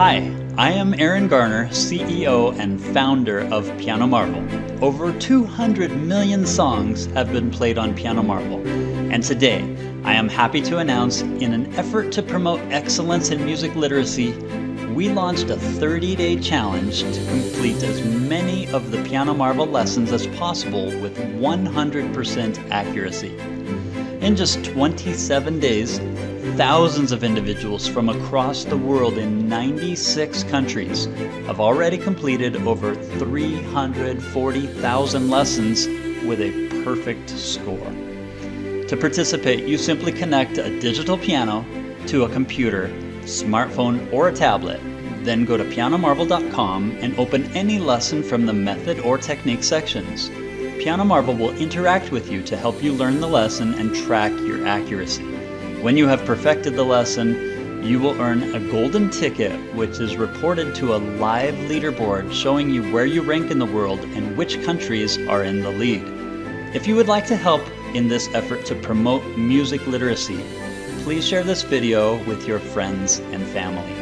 Hi, I am Aaron Garner, CEO and founder of Piano Marvel. Over 200 million songs have been played on Piano Marvel, and today I am happy to announce, in an effort to promote excellence in music literacy, we launched a 30-day challenge to complete as many of the Piano Marvel lessons as possible with 100% accuracy. In just 27 days, thousands of individuals from across the world in 96 countries have already completed over 340,000 lessons with a perfect score. To participate, you simply connect a digital piano to a computer, smartphone, or a tablet. Then go to pianomarvel.com and open any lesson from the method or technique sections. Piano Marvel will interact with you to help you learn the lesson and track your accuracy. When you have perfected the lesson, you will earn a golden ticket, which is reported to a live leaderboard showing you where you rank in the world and which countries are in the lead. If you would like to help in this effort to promote music literacy, please share this video with your friends and family.